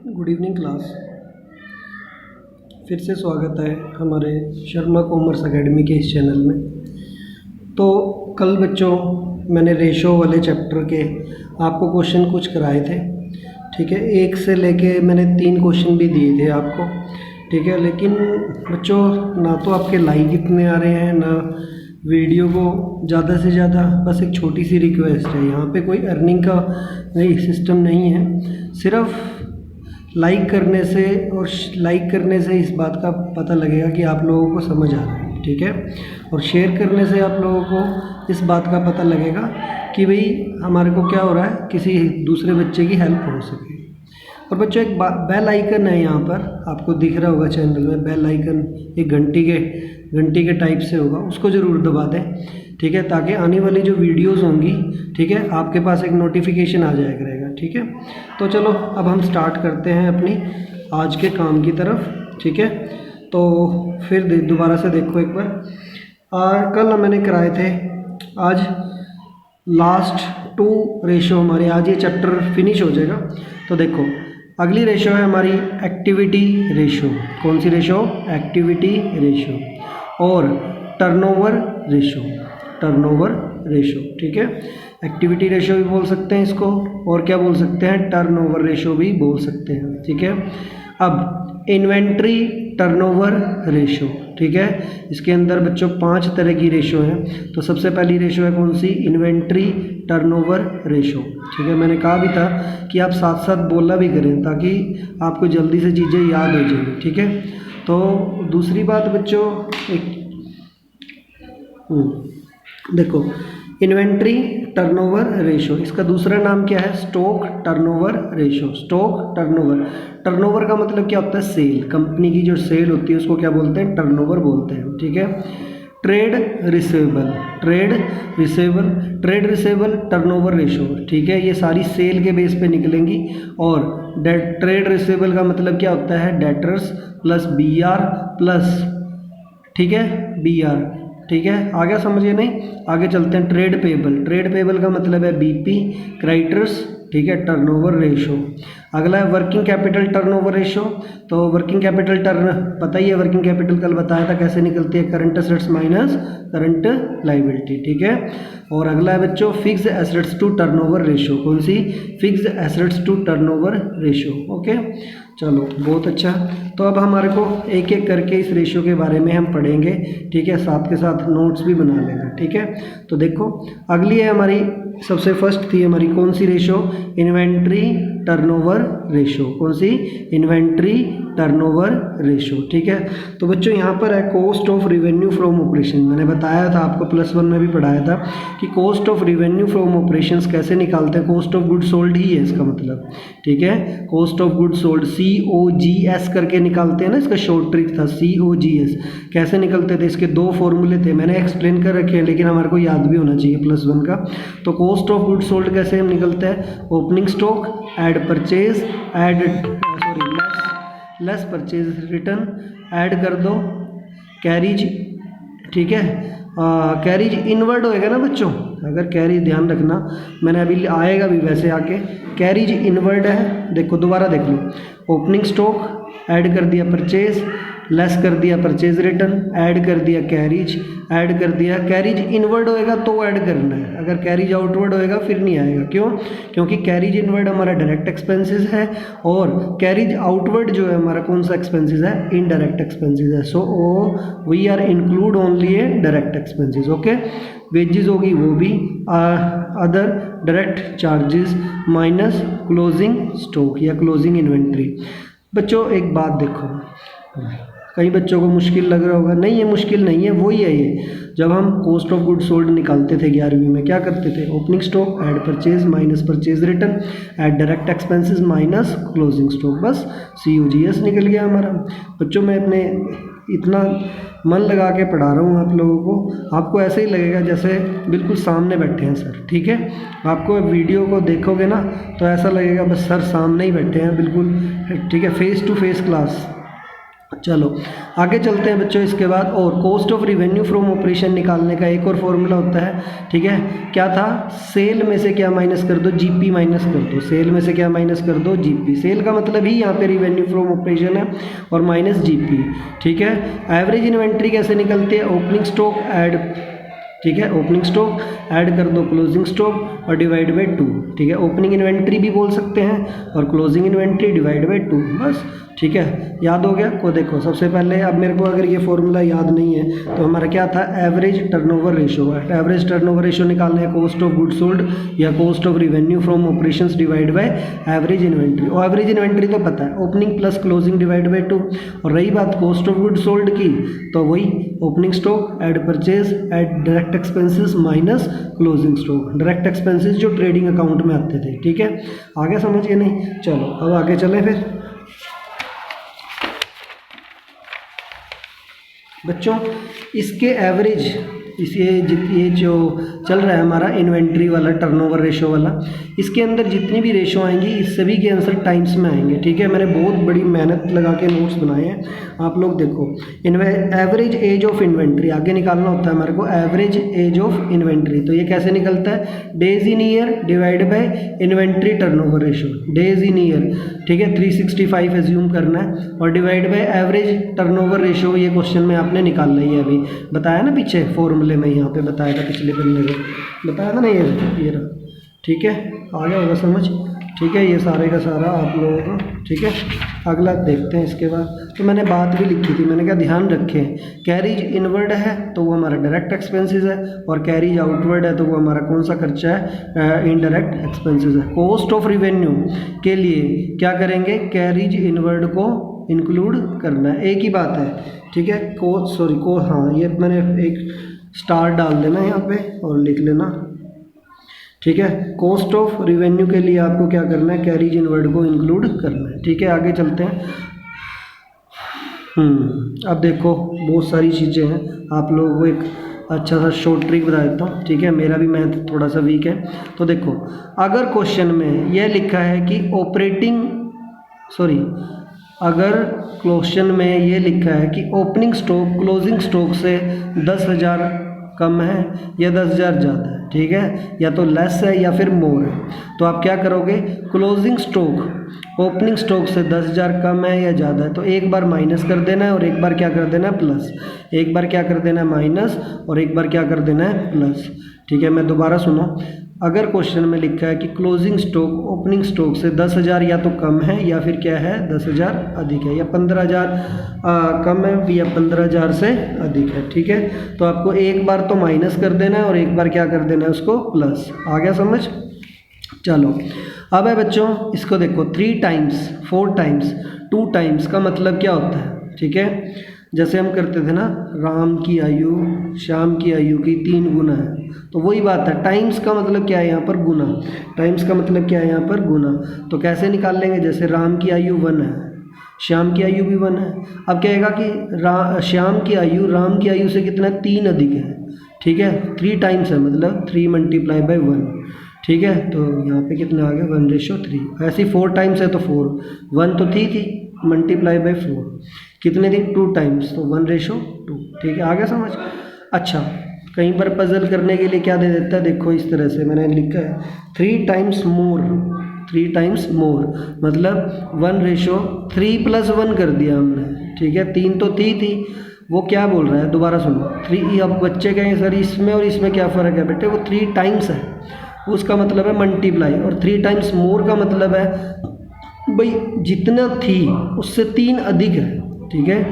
Good evening class. फिर से स्वागत है हमारे शर्मा कॉमर्स एकेडमी के इस चैनल में। तो कल बच्चों मैंने रेशो वाले चैप्टर के आपको क्वेश्चन कुछ कराए थे, ठीक है। 1 से लेके मैंने 3 क्वेश्चन भी दिए थे आपको, ठीक है। लेकिन बच्चों ना तो आपके लाइक इतने आ रहे हैं, ना वीडियो को ज़्यादा से ज़्यादा। बस एक छोटी सी रिक्वेस्ट है, यहाँ पे कोई अर्निंग का सिस्टम नहीं है। सिर्फ लाइक करने से और लाइक करने से इस बात का पता लगेगा कि आप लोगों को समझ आ रहा है, ठीक है। और शेयर करने से आप लोगों को इस बात का पता लगेगा कि भाई हमारे को क्या हो रहा है, किसी दूसरे बच्चे की हेल्प हो सके। और बच्चों एक बेल आइकन है यहाँ पर, आपको दिख रहा होगा चैनल में बेल आइकन, एक घंटी के टाइप से होगा, उसको ज़रूर दबा दें, ठीक है, ताकि आने वाली जो वीडियोस होंगी, ठीक है, आपके पास एक नोटिफिकेशन आ जाया करेगा, ठीक है। तो चलो अब हम स्टार्ट करते हैं अपनी आज के काम की तरफ, ठीक है। तो फिर दोबारा से देखो एक बार, कल मैंने कराए थे, आज लास्ट 2 रेशो हमारे, आज ये चैप्टर फिनिश हो जाएगा। तो देखो अगली रेशो है हमारी एक्टिविटी रेशो। कौन सी रेशो? एक्टिविटी रेशो और टर्नओवर रेशो। टर्नओवर रेशो, ठीक है। एक्टिविटी रेशो भी बोल सकते हैं इसको, और क्या बोल सकते हैं, टर्नओवर रेशो भी बोल सकते हैं, ठीक है। अब इन्वेंट्री टर्नओवर रेशो, ठीक है। इसके अंदर बच्चों 5 तरह की रेशो हैं। तो सबसे पहली रेशो है कौन सी? इन्वेंट्री टर्नओवर रेशो, ठीक है। मैंने कहा भी था कि आप साथ साथ बोला भी करें ताकि आपको जल्दी से चीज़ें याद हो जाएंगी, ठीक है। तो दूसरी बात बच्चों, देखो इन्वेंट्री टर्नओवर रेशो, इसका दूसरा नाम क्या है? Stock turnover ratio. Stock turnover का मतलब क्या होता है? सेल। कंपनी की जो सेल होती है उसको क्या बोलते हैं? टर्नओवर बोलते हैं, ठीक है। ट्रेड रिसेवेबल टर्नओवर रेशो, ठीक है। ये सारी सेल के बेस पे निकलेंगी। और ट्रेड रिसेवेबल का मतलब क्या होता है? डेटर्स प्लस BR प्लस, ठीक है, BR, ठीक है। आगे समझिए नहीं, आगे चलते हैं। ट्रेड पेबल का मतलब है BP, क्रेडिटर्स, ठीक है, टर्नओवर रेशो। अगला है वर्किंग कैपिटल टर्नओवर रेशो। तो वर्किंग कैपिटल पता ही है, वर्किंग कैपिटल कल बताया था कैसे निकलती है, current assets minus current liability, ठीक है। और अगला है बच्चों fixed assets to turnover ratio. कौन सी? Fixed assets to turnover ratio, okay. चलो बहुत अच्छा। तो अब हमारे को एक एक करके इस रेशो के बारे में हम पढ़ेंगे, ठीक है, साथ के साथ नोट्स भी बना लेंगे, ठीक है। तो देखो अगली है हमारी, सबसे फर्स्ट थी हमारी कौन सी रेशो? Inventory turnover ratio. कौन सी? इन्वेंट्री टर्नओवर रेशो, ठीक है। तो बच्चों यहाँ पर है cost of revenue from operation. मैंने बताया था आपको +1 में भी पढ़ाया था कि cost of revenue from operations कैसे निकालते हैं। कॉस्ट ऑफ गुड सोल्ड ही है इसका मतलब, ठीक है। Cost of good sold COGS करके निकालते हैं ना, इसका शॉर्ट ट्रिक था COGS। कैसे निकलते थे? इसके 2 फॉर्मूले थे, मैंने एक्सप्लेन कर रखे हैं, लेकिन हमारे को याद भी होना चाहिए +1 का। तो कॉस्ट ऑफ गुड सोल्ड कैसे हम निकलते हैं? Opening stock add purchase add less purchase return, add कर दो कैरिज, ठीक है। कैरिज इनवर्ड होएगा ना बच्चों, अगर कैरिज ध्यान रखना, मैंने अभी आएगा भी वैसे आके, कैरिज इनवर्ड है। देखो दोबारा देख लो, ओपनिंग स्टॉक ऐड कर दिया परचेज, लेस कर दिया परचेज रिटर्न, ऐड कर दिया कैरिज, ऐड कर दिया। कैरिज इनवर्ड होएगा तो ऐड करना है, अगर कैरिज आउटवर्ड होएगा फिर नहीं आएगा। क्यों? क्योंकि कैरिज इनवर्ड हमारा डायरेक्ट एक्सपेंसेस है, और कैरिज आउटवर्ड जो है हमारा कौन सा एक्सपेंसेस है? इनडायरेक्ट एक्सपेंसेस है। So we are include only a direct expenses, okay. Wages होगी वो भी, other direct charges minus closing stock या क्लोजिंग इन्वेंट्री। बच्चों एक बात देखो, कई बच्चों को मुश्किल लग रहा होगा, नहीं ये मुश्किल नहीं है, वही है ये। जब हम कॉस्ट ऑफ गुड सोल्ड निकालते थे 11वीं में, क्या करते थे? Opening stock add purchase minus purchase return add direct expenses minus closing stock, बस COGS निकल गया हमारा। बच्चों मैं अपने इतना मन लगा के पढ़ा रहा हूँ आप लोगों को, आपको ऐसे ही लगेगा जैसे बिल्कुल सामने बैठे हैं सर, ठीक है। आपको वीडियो को देखोगे ना तो ऐसा लगेगा बस सर सामने ही बैठे हैं बिल्कुल, ठीक है, फेस टू फेस क्लास। चलो आगे चलते हैं बच्चों। इसके बाद और cost of revenue from operation निकालने का एक और फॉर्मूला होता है, ठीक है। क्या था? सेल में से क्या माइनस कर दो? जीपी माइनस कर दो। सेल में से क्या माइनस कर दो? जीपी। सेल का मतलब ही यहाँ पे रिवेन्यू फ्रॉम ऑपरेशन है और माइनस जीपी, ठीक है। एवरेज इन्वेंट्री कैसे निकलती है? ओपनिंग स्टॉक ऐड, ठीक है, ओपनिंग स्टॉक ऐड कर दो क्लोजिंग स्टॉक और डिवाइड बाई 2, ठीक है। ओपनिंग इन्वेंट्री भी बोल सकते हैं और क्लोजिंग इन्वेंट्री डिवाइड बाई 2, बस, ठीक है। याद हो गया? को देखो सबसे पहले, अब मेरे को अगर ये फॉर्मूला याद नहीं है तो हमारा क्या था? Average turnover ratio. Average turnover ratio निकालना है कॉस्ट ऑफ गुड सोल्ड या cost of revenue from operations divide by average inventory. और एवरेज इन्वेंट्री तो पता है, opening plus closing divide by 2। और रही बात कॉस्ट ऑफ गुड सोल्ड की, तो वही opening stock add purchase add direct expenses minus closing stock. Direct expenses जो ट्रेडिंग अकाउंट में आते थे, ठीक है। आगे समझिए नहीं? चलो अब आगे चलें फिर बच्चों। इसके एवरेज, ये जो चल रहा है हमारा इन्वेंट्री वाला टर्नओवर रेशो वाला, इसके अंदर जितनी भी रेशो आएंगी इस सभी के आंसर टाइम्स में आएंगे, ठीक है। मैंने बहुत बड़ी मेहनत लगा के नोट्स बनाए हैं, आप लोग देखो। एवरेज एज ऑफ इन्वेंट्री आगे निकालना होता है हमारे को, एवरेज एज ऑफ इन्वेंट्री। तो ये कैसे निकलता है? Days in year divide by inventory turnover ratio. Days in year, ठीक है, 365 एज्यूम करना है और divide by average turnover ratio. ये क्वेश्चन में आपने निकालना ही है, अभी बताया ना पीछे फॉर्मूले में, यहाँ पे बताया था, पिछले पन्ने में बताया था ना, ये रहा, ठीक है। आ गया होगा समझ, ठीक है। ये सारे का सारा आप लोगों को, ठीक है। अगला देखते हैं इसके बाद। तो मैंने बात भी लिखी थी, मैंने कहा ध्यान रखें, कैरीज इनवर्ड है तो वो हमारा डायरेक्ट एक्सपेंसेस है और कैरीज आउटवर्ड है तो वो हमारा कौन सा खर्चा है? इनडायरेक्ट एक्सपेंसेस है। कॉस्ट ऑफ रिवेन्यू के लिए क्या करेंगे? कैरीज इनवर्ड को इंक्लूड करना है, एक ही बात है, ठीक है। हाँ, ये मैंने एक स्टार डाल देना यहाँ पे और लिख लेना, ठीक है। कॉस्ट ऑफ रिवेन्यू के लिए आपको क्या करना है? कैरीज इनवर्ड को इंक्लूड करना है, ठीक है। आगे चलते हैं। अब देखो बहुत सारी चीज़ें हैं, आप लोगों को एक अच्छा सा शॉर्ट ट्रिक बता देता हूँ, ठीक है। मेरा भी मैथ थोड़ा सा वीक है, तो देखो अगर क्वेश्चन में यह लिखा है कि अगर क्वेश्चन में ये लिखा है कि ओपनिंग स्टॉक क्लोजिंग स्टॉक से 10,000 कम है या 10,000 ज़्यादा है, ठीक है, या तो लेस है या फिर मोर है, तो आप क्या करोगे? क्लोजिंग स्टॉक ओपनिंग स्टॉक से 10,000 कम है या ज़्यादा है तो एक बार माइनस कर देना है और एक बार क्या कर देना है? प्लस। एक बार क्या कर देना है? माइनस, और एक बार क्या कर देना है? प्लस, ठीक है। मैं दोबारा सुनो, अगर क्वेश्चन में लिखा है कि क्लोजिंग स्टॉक ओपनिंग स्टॉक से 10,000 या तो कम है या फिर क्या है? 10,000 अधिक है, या 15,000 कम है या 15,000 से अधिक है, ठीक है। तो आपको एक बार तो माइनस कर देना है और एक बार क्या कर देना है? उसको प्लस। आ गया समझ? चलो अब है बच्चों, इसको देखो 3 टाइम्स 4 टाइम्स 2 टाइम्स का मतलब क्या होता है, ठीक है। जैसे हम करते थे ना, राम की आयु श्याम की आयु की 3 गुना है, तो वही बात है। टाइम्स का मतलब क्या है यहाँ पर? गुना। टाइम्स का मतलब क्या है यहाँ पर? गुना। तो कैसे निकाल लेंगे? जैसे राम की आयु 1 है, श्याम की आयु भी 1 है। अब कहेगा कि श्याम की आयु राम की आयु से कितना? 3 अधिक है, ठीक है। 3 टाइम्स है, मतलब 3 × 1, ठीक है। तो यहाँ पे कितना आ गया? 1:3। ऐसे 4 टाइम्स है तो 4, 1 तो थी मल्टीप्लाई बाई 4 कितने थी? 2 टाइम्स, तो 1:2, ठीक है। आगे समझ? अच्छा, कहीं पर पजल करने के लिए क्या दे देता है? देखो इस तरह से मैंने लिखा है 3 टाइम्स मोर, 3 टाइम्स मोर मतलब 1:3 + 1 कर दिया हमने, ठीक है। 3 तो थी, वो क्या बोल रहा है? दोबारा सुनो, 3। अब बच्चे कहेंगे सर इसमें और इसमें क्या फ़र्क है? बेटे वो 3 टाइम्स है, उसका मतलब है मल्टीप्लाई, और 3 टाइम्स मोर का मतलब है भाई जितना थी उससे 3 अधिक है, ठीक है।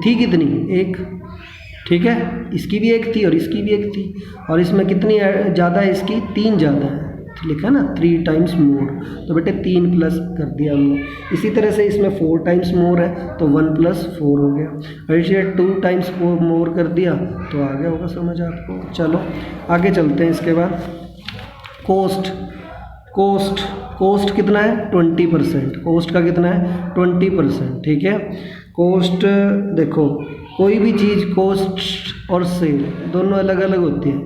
थी कितनी? 1, ठीक है। इसकी भी 1 थी और इसकी भी 1 थी, और इसमें कितनी ज़्यादा है? इसकी 3 ज़्यादा है, लिखा ना 3 टाइम्स मोर, तो बेटे 3 प्लस कर दिया हमने। इसी तरह से इसमें 4 टाइम्स मोर है तो 1 + 4 हो गया, और इसे 2 टाइम्स मोर कर दिया तो आ गया होगा समझ आपको। चलो आगे चलते हैं। इसके बाद कोस्ट कितना है? 20%। कोस्ट का कितना है? 20%, ठीक है। कोस्ट देखो, कोई भी चीज़ कोस्ट और सेल दोनों अलग अलग होती है।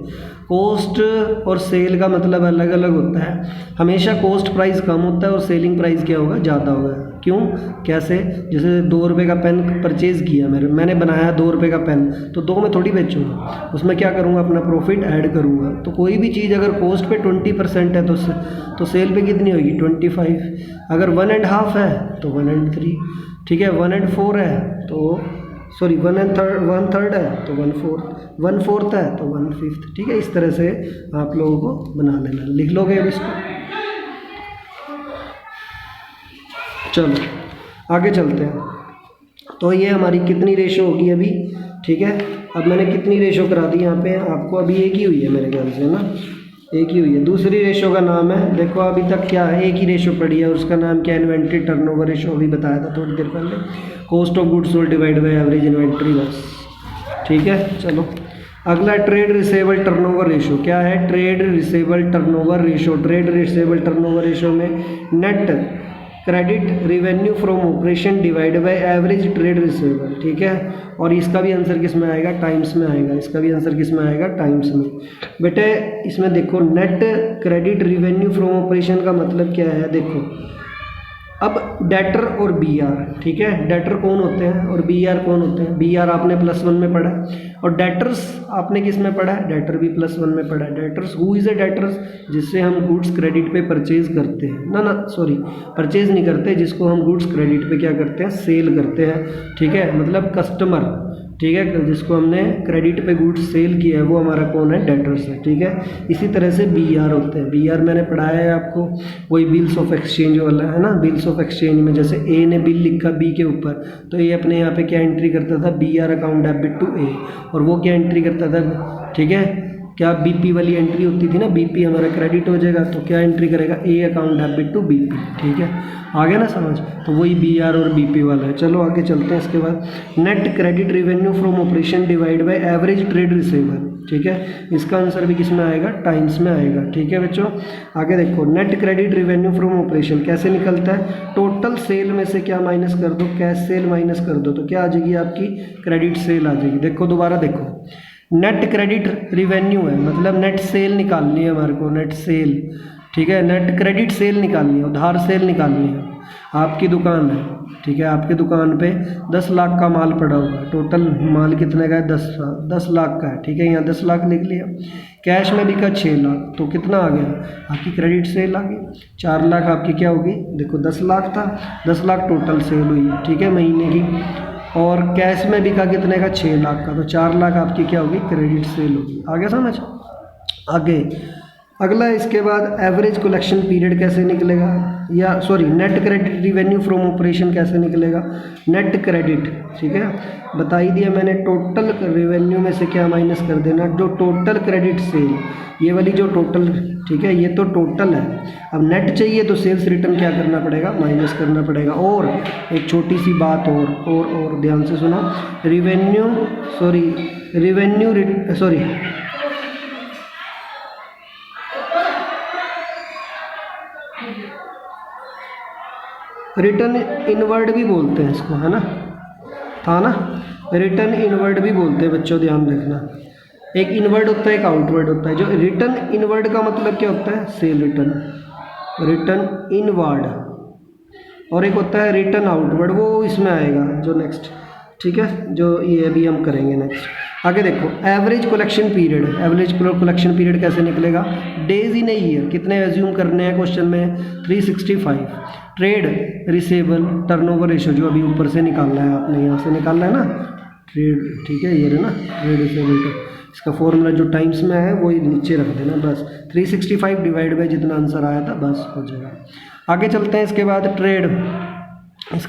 कॉस्ट और सेल का मतलब अलग अलग होता है। हमेशा कॉस्ट प्राइस कम होता है और सेलिंग प्राइस क्या होगा, ज़्यादा होगा। क्यों, कैसे? जैसे 2 रुपये का पेन परचेज़ किया मैंने बनाया 2 रुपये का पेन, तो 2 में थोड़ी बेचूंगा, उसमें क्या करूँगा, अपना प्रॉफिट ऐड करूँगा। तो कोई भी चीज़ अगर कॉस्ट पे 20% है तो सेल पे कितनी होगी, 25। अगर 1.5 है तो 1/3, ठीक है। 1/4 है तो सॉरी 1/3 है तो 1/4 है तो 1/5, ठीक है। इस तरह से आप लोगों को बना लेना, लिख लोगे अब इसको। चलो आगे चलते हैं। तो ये हमारी कितनी रेशो होगी अभी, ठीक है। अब मैंने कितनी रेशो करा दी यहाँ पे आपको, अभी एक ही हुई है मेरे ख्याल से ना, एक ही हुई है। दूसरी रेशो का नाम है, देखो अभी तक क्या है, एक ही रेशो पड़ी है, उसका नाम क्या है, इन्वेंट्री टर्नओवर रेशो। अभी बताया था थोड़ी देर पहले, cost of goods sold divide by average inventory बस, ठीक है। चलो अगला ट्रेड रिसेबल टर्नओवर रेशो। क्या है, trade receivable turnover ratio. Trade receivable turnover ratio में net credit revenue from operation divide by average trade receivable, ठीक है। और इसका भी आंसर किस में आएगा, टाइम्स में आएगा। इसका भी आंसर किस में आएगा, टाइम्स में। बेटे इसमें देखो, net credit revenue from operation का मतलब क्या है, देखो अब डेटर और बीआर, ठीक है। डेटर कौन होते हैं और बीआर कौन होते हैं। बीआर आपने +1 में पढ़ा है और डेटर्स आपने किस में पढ़ा है, डेटर भी +1 में पढ़ा है। Debtors, who is a debtors, जिससे हम गुड्स क्रेडिट पे परचेज करते हैं, ना सॉरी परचेज नहीं करते, जिसको हम गुड्स क्रेडिट पे क्या करते हैं, सेल करते हैं, ठीक है। मतलब कस्टमर, ठीक है, जिसको हमने क्रेडिट पे गुड्स सेल किया है वो हमारा कौन है, डेटर्स है, ठीक है। इसी तरह से बीआर होते हैं। बीआर मैंने पढ़ाया है आपको, वही बिल्स ऑफ एक्सचेंज वाला है ना। बिल्स ऑफ एक्सचेंज में जैसे ए ने बिल लिखा बी के ऊपर, तो ए अपने यहाँ पे क्या एंट्री करता था, बीआर अकाउंट डेबिट टू ए, और वो क्या एंट्री करता था, ठीक है, क्या बीपी वाली एंट्री होती थी ना, बीपी हमारा क्रेडिट हो जाएगा तो क्या एंट्री करेगा, A account debit to BP, ठीक है। आ गया ना समझ, तो वही बीआर और बीपी वाला है। चलो आगे चलते हैं। इसके बाद net credit revenue from operation divide by average trade receivable, ठीक है। इसका आंसर भी किस में आएगा, टाइम्स में आएगा, ठीक है बच्चों। आगे देखो, net credit revenue from operation कैसे निकलता है, टोटल सेल में से क्या माइनस कर दो, कैश सेल माइनस कर दो, तो क्या आ जाएगी आपकी, क्रेडिट सेल आ जाएगी। देखो दोबारा देखो, नेट क्रेडिट रिवेन्यू है, मतलब नेट सेल निकालनी है हमारे को, नेट सेल, ठीक है। नेट क्रेडिट सेल निकालनी है, उधार सेल निकालनी है। आपकी दुकान है, ठीक है, आपकी दुकान पे 10 लाख का माल पड़ा हुआ है, टोटल माल कितने का है, 10 लाख का है, ठीक है। यहाँ 10 लाख लिख लिया, कैश में बिका 6 लाख, तो कितना आ गया आपकी क्रेडिट सेल आ गई। 4 लाख आपकी क्या होगी, देखो 10 लाख था, 10 लाख टोटल सेल हुई है, ठीक है, महीने की। और कैश में बिका कितने का, 6 लाख का, तो 4 लाख आपकी क्या होगी, क्रेडिट सेल होगी। आगे समझ। आगे अगला, इसके बाद एवरेज कलेक्शन पीरियड कैसे निकलेगा, या sorry net credit revenue from operation कैसे निकलेगा, नेट क्रेडिट, ठीक है, बता ही दिया मैंने। टोटल रिवेन्यू में से क्या माइनस कर देना, जो टोटल क्रेडिट सेल, ये वाली जो टोटल, ठीक है, ये तो टोटल है। अब नेट चाहिए तो सेल्स रिटर्न क्या करना पड़ेगा, माइनस करना पड़ेगा। और एक छोटी सी बात और ध्यान से सुनो, रिटर्न इनवर्ड भी बोलते हैं इसको, है ना, था ना, रिटर्न इनवर्ड भी बोलते हैं बच्चों, ध्यान रखना। एक इनवर्ड होता है, एक आउटवर्ड होता है। जो रिटर्न इनवर्ड का मतलब क्या होता है, सेल रिटर्न, रिटर्न इनवर्ड, और एक होता है रिटर्न आउटवर्ड, वो इसमें आएगा जो नेक्स्ट, ठीक है, जो ये अभी हम करेंगे नेक्स्ट। आगे देखो, average collection period, average collection period कैसे निकलेगा, डेज इन ए ईयर, कितने एज्यूम करने हैं क्वेश्चन में, 365। ट्रेड रिसेबल टर्नओवर रेशो, जो अभी ऊपर से निकालना है आपने, यहाँ से निकालना है ना, ट्रेड, ठीक है, ये है ना ट्रेड रिसेबल, इसका फॉर्मूला जो टाइम्स में है वही नीचे रख देना बस। 365 डिवाइड बाई जितना आंसर आया था बस हो जाएगा। आगे चलते हैं। इसके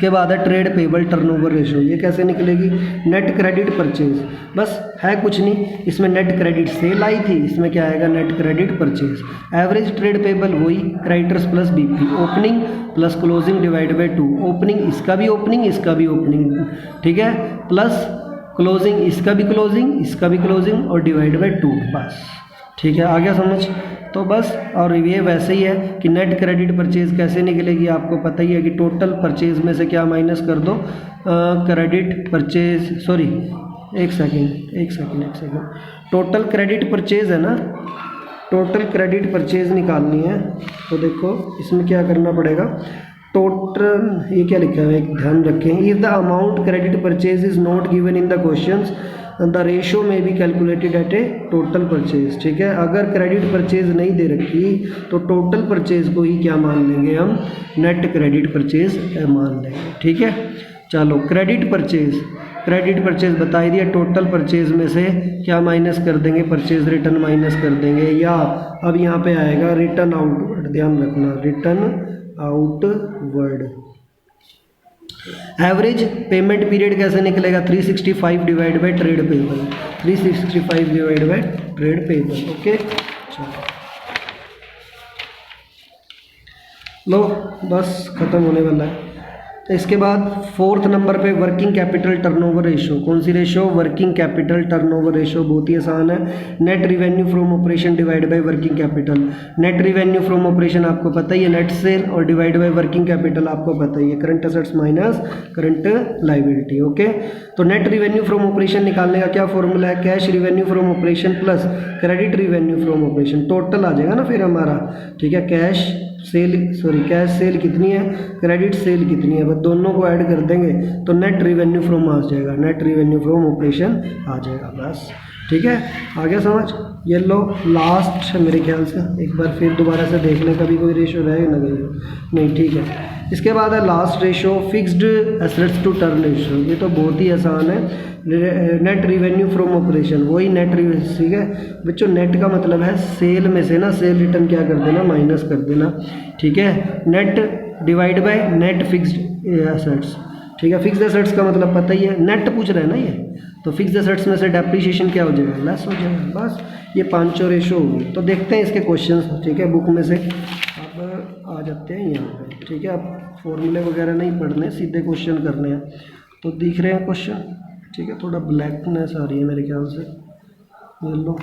बाद है ट्रेड पेबल टर्नओवर रेशो, ये कैसे निकलेगी, नेट क्रेडिट परचेज, बस है कुछ नहीं, इसमें नेट क्रेडिट सेल आई थी, इसमें क्या आएगा, net credit purchase. Average trade payable वही creditors plus BP, opening plus closing divide by 2, opening इसका भी ओपनिंग, ठीक है, प्लस क्लोजिंग इसका भी क्लोजिंग और डिवाइड बाई 2, बस, ठीक है, आ गया समझ। तो बस, और ये वैसे ही है कि नेट क्रेडिट परचेज कैसे निकलेगी, आपको पता ही है कि टोटल परचेज में से क्या माइनस कर दो, क्रेडिट परचेज, सॉरी एक सेकेंड, टोटल क्रेडिट परचेज है ना, टोटल क्रेडिट परचेज निकालनी है। तो देखो इसमें क्या करना पड़ेगा, टोटल ये क्या लिखा है, एक ध्यान रखें, if the amount credit purchase is not given in the questions the ratio may be calculated at a total purchase. ठीक है, अगर क्रेडिट परचेज नहीं दे रखी तो टोटल परचेज को ही क्या मान लेंगे हम, नेट क्रेडिट परचेज मान लेंगे। ठीक है, चलो क्रेडिट परचेज बता ही दिया, टोटल परचेज में से क्या माइनस कर देंगे, परचेज रिटर्न माइनस कर देंगे, या अब यहाँ पे आएगा रिटर्न आउटवर्ड, ध्यान रखना return outward. Average payment period कैसे निकलेगा, 365 divide by trade payable, 365 divide by trade payable. Okay, चलो लो बस खत्म होने वाला है। तो इसके बाद फोर्थ नंबर पे वर्किंग कैपिटल टर्नओवर रेशो, कौन सी ratio, working capital turnover ratio, बहुत ही आसान है, net revenue from operation divide by working capital. Net revenue from operation आपको पता ही है, नेट सेल, और डिवाइड बाय वर्किंग कैपिटल आपको पता ही है, current assets minus current liability. Okay, तो नेट रिवेन्यू फ्रॉम ऑपरेशन निकालने का क्या फॉर्मूला है, cash revenue from operation plus credit revenue from operation, total आ जाएगा ना फिर हमारा। ठीक है, कैश सेल कितनी है, क्रेडिट सेल कितनी है, बस दोनों को ऐड कर देंगे तो नेट रिवेन्यू फ्रॉम आ जाएगा, नेट रिवेन्यू फ्रॉम ऑपरेशन आ जाएगा बस। ठीक है, आ गया समझ। ये लो लास्ट मेरे ख्याल से एक बार फिर दोबारा से देख लें, कभी कोई रेशो रहे ना गई नहीं। ठीक है, इसके बाद है last ratio, fixed assets to turn ratio. ये तो बहुत ही आसान है, नेट रिवेन्यू फ्रॉम ऑपरेशन, वही नेट रिवेन्यू। ठीक है बच्चों, नेट का मतलब है सेल में से ना सेल रिटर्न क्या कर देना, माइनस कर देना। ठीक है, net divide by net fixed assets. ठीक है, फिक्स्ड एसेट्स का मतलब पता ही है, नेट पूछ रहे हैं ना ये, तो फिक्स्ड एसेट्स में से डेप्रिसिएशन क्या हो जाएगा, लेस हो जाएगा। बस ये पांचों रेशो होगी। तो देखते हैं इसके क्वेश्चंस। ठीक है, बुक में से अब आ जाते हैं यहाँ पे। ठीक है, अब फॉर्मूले वगैरह नहीं पढ़ने, सीधे क्वेश्चन करने हैं। तो दिख रहे हैं क्वेश्चन। ठीक है, थोड़ा ब्लैकनेस आ रही है मेरे ख्याल से, ये लो।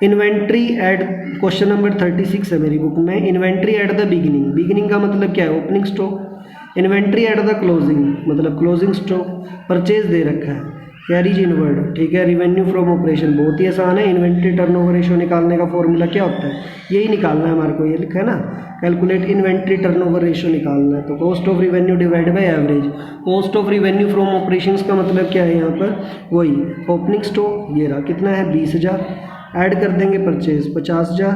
इन्वेंट्री एट, क्वेश्चन नंबर 36 है मेरी बुक में, इन्वेंट्री एट द बिगिनिंग का मतलब क्या है, opening stock. Inventory at the closing मतलब क्लोजिंग स्टॉक। परचेज दे रखा है, कैरीज इनवर्ड। ठीक है, रिवेन्यू फ्रॉम ऑपरेशन बहुत ही आसान है, इन्वेंट्री टर्नओवर रेशो निकालने का फॉर्मूला क्या होता है, यही निकालना है हमारे को, ये लिखा है ना, कैलकुलेट इन्वेंट्री टर्नओवर रेशो निकालना है। तो cost of revenue divide by average. Cost of revenue from operations का मतलब क्या है यहाँ पर, वही ओपनिंग स्टॉक, ये रहा कितना है 20,000, ऐड कर देंगे परचेज 50,000,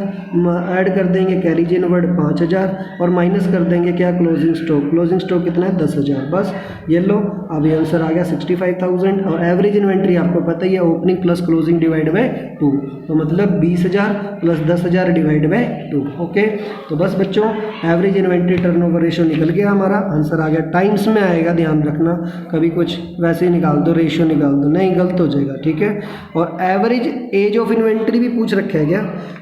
ऐड कर देंगे कैरीज इनवर्ड 5,000 और माइनस कर देंगे क्या, क्लोजिंग स्टॉक कितना है 10,000। बस ये लो, अब ये आंसर आ गया 65,000। और एवरेज इन्वेंट्री आपको पता ही है, opening plus closing divide by 2, तो मतलब 20,000 प्लस 10,000 डिवाइड बाय 2। ओके, तो बस बच्चों एवरेज इन्वेंट्री टर्नओवर रेशो निकल गया, हमारा आंसर आ गया। टाइम्स में आएगा, ध्यान रखना, कभी कुछ वैसे ही निकाल दो, रेशो निकाल दो, नहीं गलत हो जाएगा। ठीक है, और एवरेज एज ऑफ इन्वेंट्री भी पूछ रखा है क्या,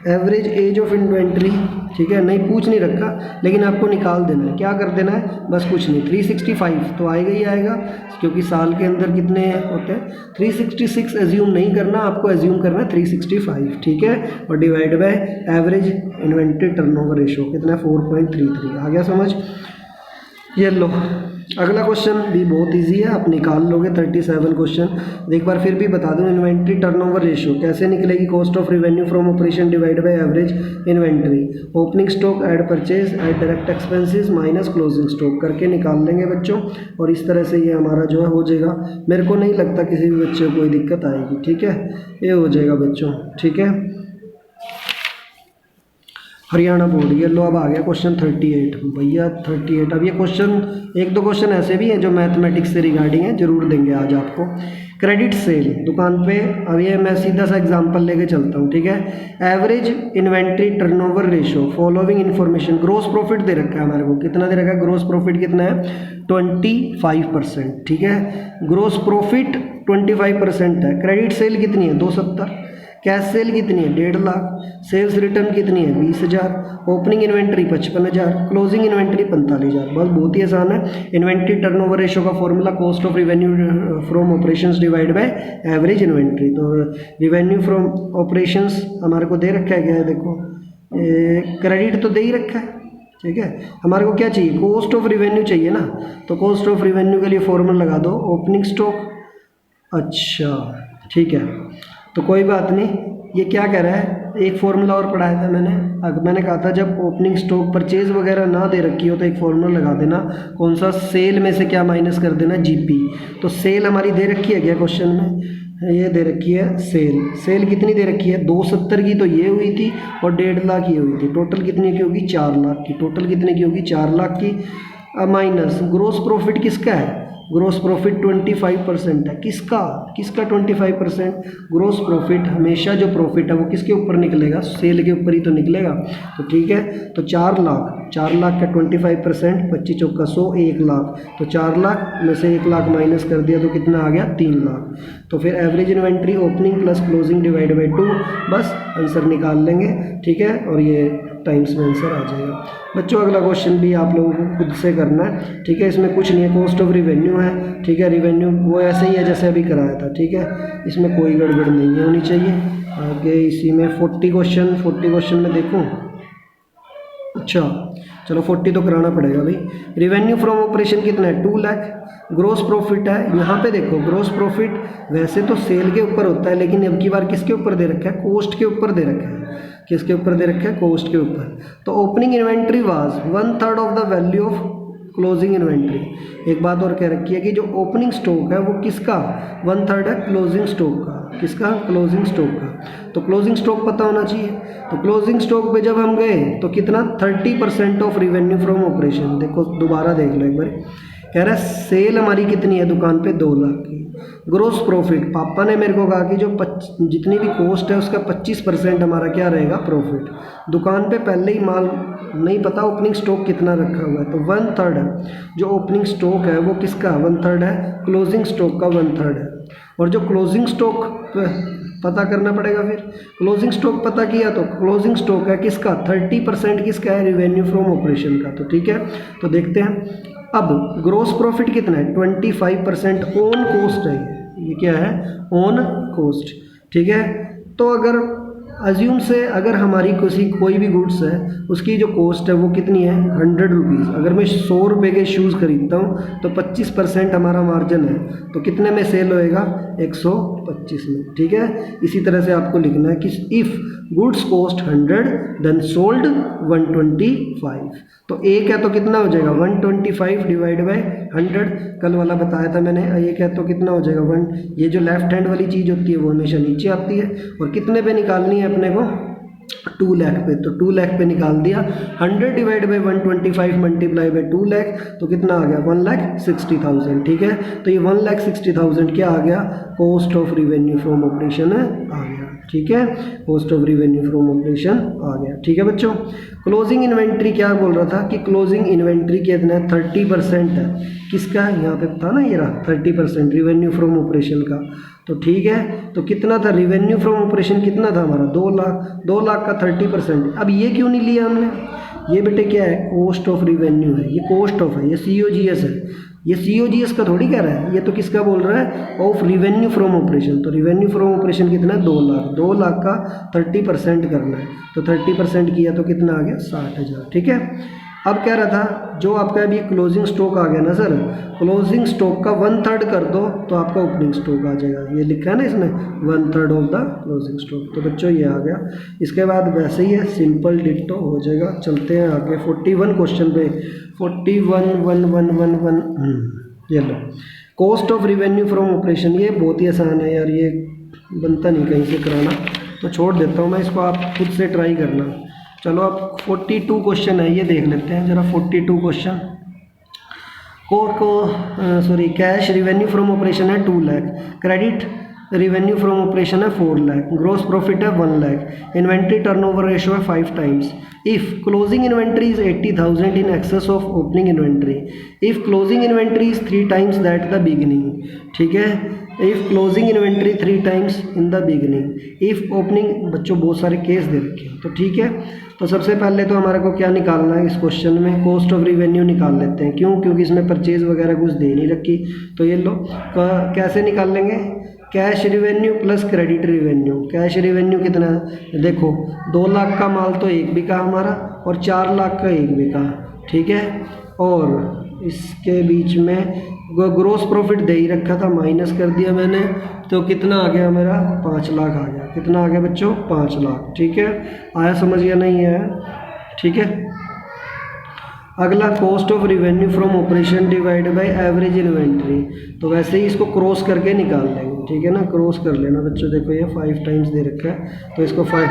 एवरेज एज ऑफ इन्वेंट्री। ठीक है, नहीं पूछ नहीं रखा, लेकिन आपको निकाल देना है, क्या कर देना है, बस कुछ नहीं, 365 तो आएगा ही आएगा, क्योंकि साल के अंदर कितने होते हैं, 366 एज्यूम नहीं करना, आपको एज्यूम करना है 365। ठीक है, और divide by average inventory turnover ratio कितना है 4.33। आ गया समझ। ये लो अगला क्वेश्चन भी बहुत इजी है, आप निकाल लोगे 37 क्वेश्चन। एक बार फिर भी बता दूं, इन्वेंट्री टर्नओवर रेशियो कैसे निकलेगी, cost of revenue from operation divide by average inventory, opening stock add purchase add direct expenses minus closing stock करके निकाल लेंगे बच्चों। और इस तरह से ये हमारा जो है हो जाएगा, मेरे को नहीं लगता किसी भी बच्चे को कोई दिक्कत आएगी। ठीक है, ये हो जाएगा बच्चों। ठीक है, हरियाणा बोर्ड। ये लो अब आ गया क्वेश्चन 38 भैया 38। अब ये क्वेश्चन, एक दो क्वेश्चन ऐसे भी हैं जो मैथमेटिक्स से रिगार्डिंग है, जरूर देंगे आज आपको। क्रेडिट सेल दुकान पे, अब ये मैं सीधा सा एग्जांपल लेके चलता हूँ। ठीक है, average inventory turnover ratio, following information, gross profit दे रखा है हमारे को, कितना दे रखा है, ग्रोस प्रॉफिट कितना है 25%। ठीक है, ग्रोस प्रॉफिट 25% है। क्रेडिट सेल कितनी है 270, कैश सेल कितनी है 1.5 लाख, सेल्स रिटर्न कितनी है 20,000, ओपनिंग इन्वेंट्री 55,000, क्लोजिंग इन्वेंट्री 45,000। बस बहुत ही आसान है। इन्वेंट्री टर्नओवर रेशो का formula cost of revenue from operations divide by average inventory. तो रिवेन्यू फ्रॉम ऑपरेशंस हमारे को दे रखा है, क्या है देखो, क्रेडिट तो दे ही रखा है। ठीक है, हमारे को क्या चाहिए, कॉस्ट ऑफ रिवेन्यू चाहिए ना, तो कॉस्ट ऑफ रिवेन्यू के लिए फॉर्मूला लगा दो, ओपनिंग स्टॉक, अच्छा ठीक है, तो कोई बात नहीं। ये क्या कह रहा है, एक फॉर्मूला और पढ़ाया था मैंने, मैंने कहा था जब ओपनिंग स्टॉक परचेज वगैरह ना दे रखी हो तो एक फॉर्मूला लगा देना, कौन सा, सेल में से क्या माइनस कर देना, जीपी। तो सेल हमारी दे रखी है क्या क्वेश्चन में, ये दे रखी है सेल। सेल कितनी दे रखी है, 270 की तो ये हुई थी और 1.5 लाख ये हुई थी। टोटल कितने की होगी, 4 लाख की। टोटल कितने की होगी, 4 लाख की। माइनस ग्रोस प्रॉफिट किसका है, ग्रोस प्रॉफिट 25% है। किसका, किसका 25%, ग्रोस प्रॉफिट हमेशा जो प्रॉफिट है वो किसके ऊपर निकलेगा, सेल के ऊपर ही तो निकलेगा। तो ठीक है, तो 4 लाख, 4 लाख का 25%, 25 चौका 100, 1 लाख। तो 4 लाख में से 1 लाख माइनस कर दिया तो कितना आ गया, 3 लाख। तो फिर average inventory opening plus closing divide by 2, बस आंसर निकाल लेंगे। ठीक है, और ये टाइम्स में आंसर आ जाएगा। बच्चों अगला क्वेश्चन भी आप लोगों को खुद से करना है। ठीक है, इसमें कुछ नहीं है, कॉस्ट ऑफ रिवेन्यू है। ठीक है, रिवेन्यू वो ऐसे ही है जैसे अभी कराया था। ठीक है, इसमें कोई गड़बड़ नहीं है होनी चाहिए। आगे इसी में 40 क्वेश्चन में देखूँ, अच्छा चलो 40 तो कराना पड़ेगा भाई। रिवेन्यू फ्रॉम ऑपरेशन कितना है, 2 लाख। ग्रोस प्रॉफिट है, यहाँ पे देखो ग्रोस प्रॉफिट वैसे तो सेल के ऊपर होता है, लेकिन अब की बार किसके ऊपर दे रखा है, कॉस्ट के ऊपर दे रखा है। किसके ऊपर दे रखा है, कॉस्ट के ऊपर। तो opening inventory was 1/3 of the value of closing inventory. एक बात और कह रखी है कि जो ओपनिंग स्टॉक है वो किसका, 1/3 है क्लोजिंग स्टॉक का। किसका, क्लोजिंग स्टॉक का। तो क्लोजिंग स्टॉक पता होना चाहिए। तो क्लोजिंग स्टॉक पे जब हम गए तो कितना, 30% ऑफ रिवेन्यू फ्रॉम ऑपरेशन। देखो दोबारा देख लो एक बार, कह रहा है सेल हमारी कितनी है दुकान पे, 2 लाख की। ग्रोस प्रॉफिट, पापा ने मेरे को कहा कि जो जितनी भी कॉस्ट है उसका 25% हमारा क्या रहेगा, प्रॉफिट। दुकान पे पहले ही माल नहीं पता ओपनिंग स्टॉक कितना रखा हुआ है, तो 1/3 है जो ओपनिंग स्टॉक है वो किसका, 1/3 है क्लोजिंग स्टॉक का 1/3 है। और जो क्लोजिंग स्टॉक पता करना पड़ेगा, फिर क्लोजिंग स्टॉक पता किया तो क्लोजिंग स्टॉक है किसका, 30% किसका है, रिवेन्यू फ्रॉम ऑपरेशन का। तो ठीक है, तो देखते हैं। अब ग्रोस प्रॉफिट कितना है, 25% ऑन कॉस्ट है। ये क्या है, ऑन कॉस्ट। ठीक है, तो अगर अज्यूम से अगर हमारी कोई भी गुड्स है उसकी जो कॉस्ट है वो कितनी है, 100 रुपीज़। अगर मैं 100 रुपये के शूज़ खरीदता हूँ तो 25% हमारा मार्जिन है, तो कितने में सेल होएगा, 125 में। ठीक है, इसी तरह से आपको लिखना है कि if goods cost 100 then sold 125। तो एक है तो कितना हो जाएगा, 125 डिवाइड बाई 100। कल वाला बताया था मैंने। एक है तो कितना हो जाएगा, 1। ये जो लेफ्ट हैंड वाली चीज़ होती है वो हमेशा नीचे आती है। और कितने पे निकालनी है अपने को, 2 लाख पे। तो 2 लाख पे निकाल दिया। 100 divide by 125 multiply by 2 lakh, तो कितना आ गया, 1,60,000। ठीक है, तो ये 1,60,000 क्या आ गया, cost of revenue from operation आ गया। ठीक है, cost of revenue from operation आ गया। ठीक है बच्चों, क्लोजिंग इन्वेंट्री क्या बोल रहा था कि क्लोजिंग इन्वेंट्री कितना है, 30% है। किसका, यहाँ पे था ना, ये रहा 30% रिवेन्यू फ्रॉम ऑपरेशन का। तो ठीक है, तो कितना था रिवेन्यू फ्रॉम ऑपरेशन, कितना था हमारा, 2 लाख। 2 लाख का 30%। अब ये क्यों नहीं लिया हमने, ये बेटे क्या है, कॉस्ट ऑफ रिवेन्यू है, ये कॉस्ट ऑफ है, ये COGS है। ये COGS का थोड़ी कह रहा है, ये तो किसका बोल रहा है, ऑफ रिवेन्यू फ्रॉम ऑपरेशन। तो रिवेन्यू फ्रॉम ऑपरेशन कितना है, 2 लाख। 2 लाख का 30% करना है, तो 30% किया तो कितना आ गया, 60,000। ठीक है, अब कह रहा था जो आपका अभी क्लोजिंग स्टॉक आ गया ना सर, क्लोजिंग स्टॉक का 1/3 कर दो तो आपका ओपनिंग स्टॉक आ जाएगा। ये लिखा है ना इसमें, 1/3 ऑफ द क्लोजिंग स्टॉक। तो बच्चों ये आ गया। इसके बाद वैसे ही है, सिंपल डिट्टो हो जाएगा। चलते हैं आगे 41 क्वेश्चन पे। 41 ये लो, cost of revenue from operation. ये बहुत ही आसान है यार, ये बनता नहीं कहीं से कराना, तो छोड़ देता हूँ मैं इसको, आप खुद से ट्राई करना। चलो अब 42 क्वेश्चन है, ये देख लेते हैं जरा। 42 question cash revenue from operation है 2 lakh, credit revenue from operation है 4 लाख, ग्रॉस प्रॉफिट है 1 लाख, इन्वेंट्री टर्नओवर रेशियो है 5 times. If closing inventory is 80,000 in excess of opening inventory, if closing inventory is 3 times that the beginning. ठीक है, if closing inventory 3 times in the beginning, if opening. बच्चों बहुत सारे case दे रखे हैं, तो ठीक है, तो सबसे पहले तो हमारे को क्या निकालना है इस क्वेश्चन में, कॉस्ट ऑफ रिवेन्यू निकाल लेते हैं। क्यों, क्योंकि इसमें परचेज वगैरह कुछ दे नहीं रखी। तो ये लो, कैसे निकाल लेंगे, cash revenue plus credit revenue. Cash revenue कितना है, देखो 2 लाख का माल तो 1 बिका हमारा, और 4 लाख का 1 बिका। ठीक है। और इसके बीच में ग्रोस प्रॉफिट दे ही रखा था, माइनस कर दिया मैंने, तो कितना आ गया मेरा 5 लाख आ गया। कितना आ गया बच्चों 5 लाख। ठीक है, आया समझ या नहीं आया? ठीक है। अगला cost of revenue from operation divide by average inventory, तो वैसे ही इसको क्रॉस करके निकाल लेंगे। ठीक है ना, क्रॉस कर लेना बच्चों। देखो ये 5 टाइम्स दे रखा है, तो इसको 5